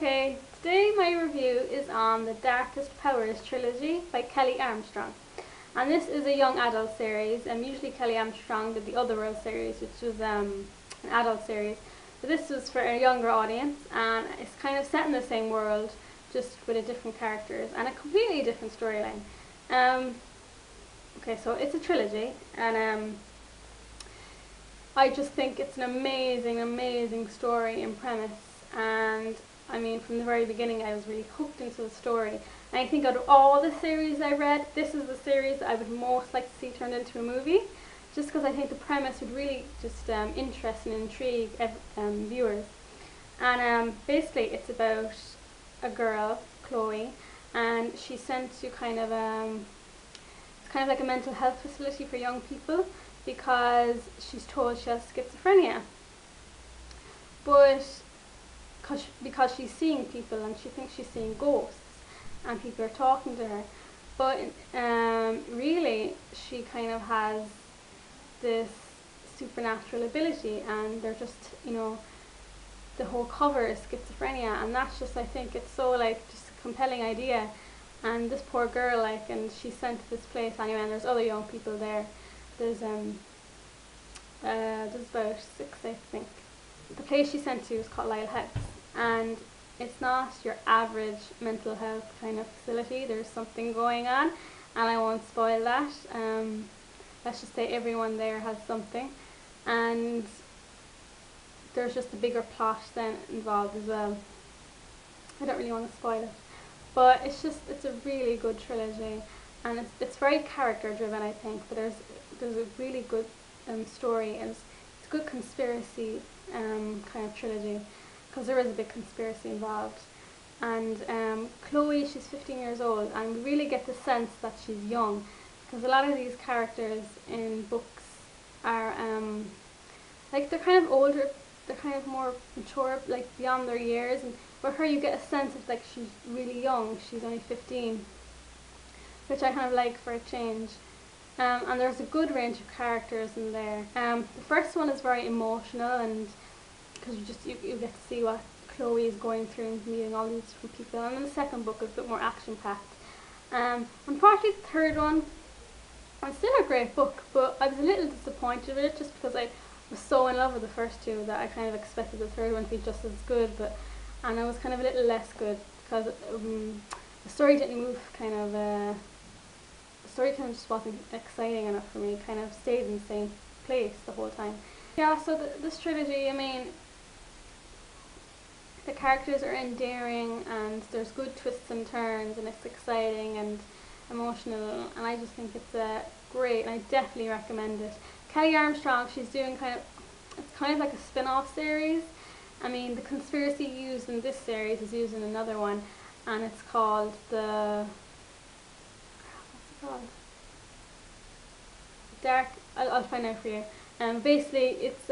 Okay, today my review is on The Darkest Powers Trilogy by Kelley Armstrong. And this is a young adult series, and usually Kelley Armstrong did the Otherworld series, which was an adult series. But this was for a younger audience, and it's kind of set in the same world, just with a different characters and a completely different storyline. Okay, so it's a trilogy, and I just think it's an amazing story and premise. And I mean, from the very beginning, I was really hooked into the story. And I think out of all the series I read, this is the series I would most like to see turned into a movie, just because I think the premise would really just interest and intrigue viewers. And basically, it's about a girl, Chloe, and she's sent to it's kind of like a mental health facility for young people because she's told she has schizophrenia. But because she's seeing people and she thinks she's seeing ghosts and people are talking to her, but really she kind of has this supernatural ability, and they're just, the whole cover is schizophrenia, and that's just, I think it's so just a compelling idea. And this poor girl, and she's sent to this place anyway, and there's other young people there. There's about 6, I think. The place she's sent to is called Lyle House, and it's not your average mental health kind of facility. There's something going on, and I won't spoil that. Let's just say everyone there has something, and there's just a bigger plot then involved as well. I don't really want to spoil it, but it's a really good trilogy, and it's very character driven, I think. But there's a really good story, and it's a good conspiracy kind of trilogy, because there is a big conspiracy involved. And Chloe, she's 15 years old, and we really get the sense that she's young, because a lot of these characters in books are they're kind of older, they're kind of more mature, beyond their years, and with her you get a sense of she's really young. She's only 15, which I kind of like for a change. And there's a good range of characters in there. The first one is very emotional, and because you get to see what Chloe is going through and meeting all these different people. And then the second book is a bit more action packed. Unfortunately, the third one, it's still a great book, but I was a little disappointed with it, just because I was so in love with the first two that I kind of expected the third one to be just as good, and it was kind of a little less good, because the story didn't move the story kind of just wasn't exciting enough for me. It kind of stayed in the same place the whole time. Yeah, so this trilogy, I mean, the characters are endearing, and there's good twists and turns, and it's exciting and emotional, and I just think it's great, and I definitely recommend it. Kelley Armstrong, she's doing it's kind of like a spin-off series. I mean, the conspiracy used in this series is used in another one, and it's called I'll find out for you. Basically, it's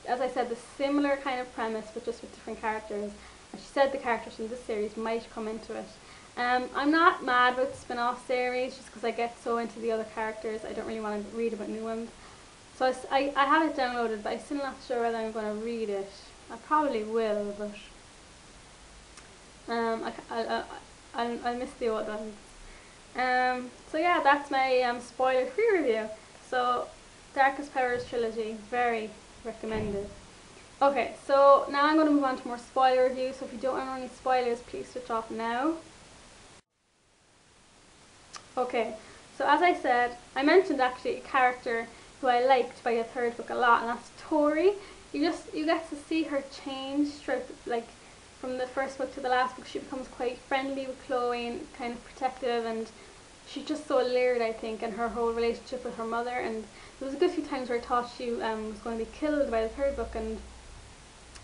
as I said, the similar kind of premise, but just with different characters. And she said the characters from this series might come into it. I'm not mad with spin-off series, just because I get so into the other characters. I don't really want to read about new ones. So I have it downloaded, but I'm still not sure whether I'm going to read it. I probably will, but I'll miss the old ones. So yeah, that's my spoiler-free review. So, Darkest Powers Trilogy, very recommended. Okay, so now I'm going to move on to more spoiler reviews, so if you don't want any spoilers, please switch off now. Okay, so as I said, I mentioned actually a character who I liked by the third book a lot, and that's Tori. You get to see her change throughout, from the first book to the last book. She becomes quite friendly with Chloe and kind of protective, and she's just so leered, I think, in her whole relationship with her mother. And there was a good few times where I thought she was going to be killed by the third book, and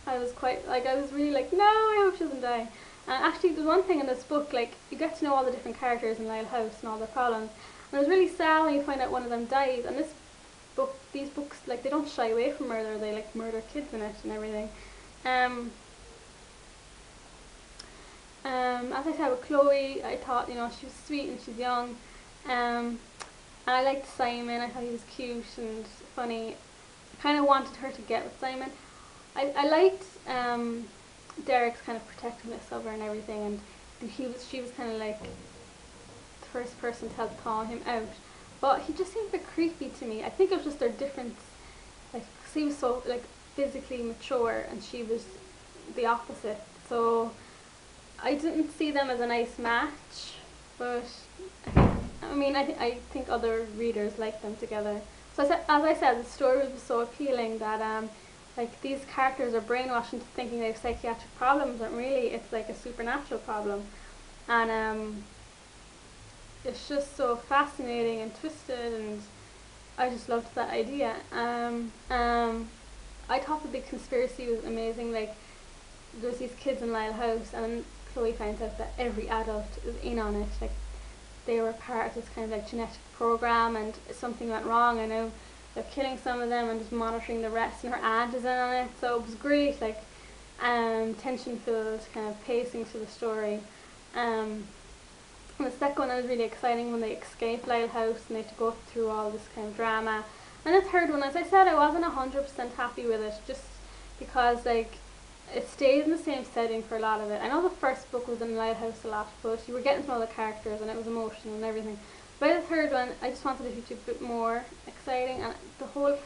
I was really no, I hope she doesn't die. And actually, there's one thing in this book, you get to know all the different characters in Lyle House and all their problems, and it was really sad when you find out one of them dies. And these books, they don't shy away from murder. They murder kids in it and everything. As I said with Chloe, I thought, she was sweet and she's young, and I liked Simon. I thought he was cute and funny. I kind of wanted her to get with Simon. I liked Derek's kind of protectiveness of her and everything, and she was kind of like the first person to help thaw him out. But he just seemed a bit creepy to me. I think it was just their difference, like, 'cause he was so like physically mature and she was the opposite. So I didn't see them as a nice match, but I think other readers like them together. So as I said, the story was so appealing that like these characters are brainwashed into thinking they have psychiatric problems, and really it's like a supernatural problem, and it's just so fascinating and twisted, and I just loved that idea. I thought the big conspiracy was amazing. Like, there's these kids in Lyle House, and Chloe finds out that every adult is in on it. Like, they were part of this kind of like genetic program, and something went wrong. I know they're killing some of them and just monitoring the rest, and her aunt is in on it. So it was great, like tension filled kind of pacing to the story. And the second one was really exciting when they escape Lyle House and they have to go through all this kind of drama. And the third one, as I said, I wasn't 100% happy with it, just because like it stayed in the same setting for a lot of it. I know the first book was in Lyle House a lot, but you were getting to know the characters and it was emotional and everything. By the third one, I just wanted it to be a bit more exciting, and the whole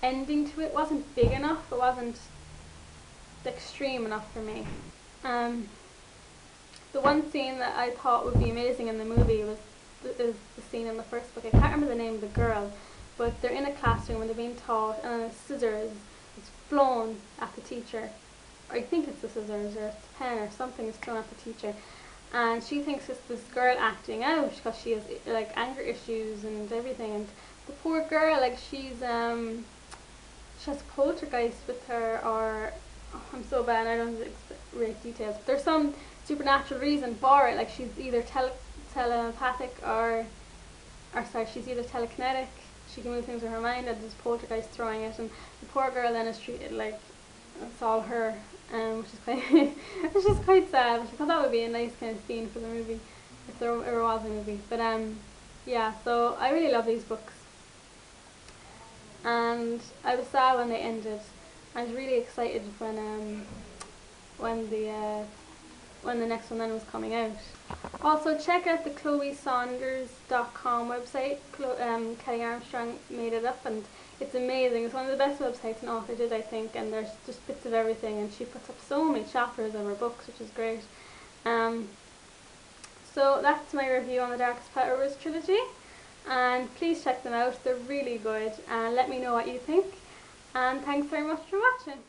ending to it wasn't big enough. It wasn't extreme enough for me. The one scene that I thought would be amazing in the movie is the scene in the first book. I can't remember the name of the girl, but they're in a classroom and they're being taught, and a scissor is flown at the teacher. Or I think it's the scissors or it's a pen or something is thrown at the teacher. And she thinks it's this girl acting out because she has like anger issues and everything. And the poor girl, like she has poltergeist with her, or I'm so bad, I don't know the great details. But there's some supernatural reason for it. Like she's either telepathic or sorry, she's either telekinetic. She can move things with her mind, and there's poltergeist throwing it, and the poor girl then is treated like it's all her, which is quite sad. But I thought that would be a nice kind of scene for the movie, if there ever was a movie. But yeah, so I really love these books, and I was sad when they ended. I was really excited when the next one then was coming out. Also, check out the ChloeSaunders.com website. Kelley Armstrong made it up, and it's amazing. It's one of the best websites an author did, I think, and there's just bits of everything, and she puts up so many chapters of her books, which is great. So that's my review on the Darkest Powers trilogy, and please check them out. They're really good, and let me know what you think, and thanks very much for watching.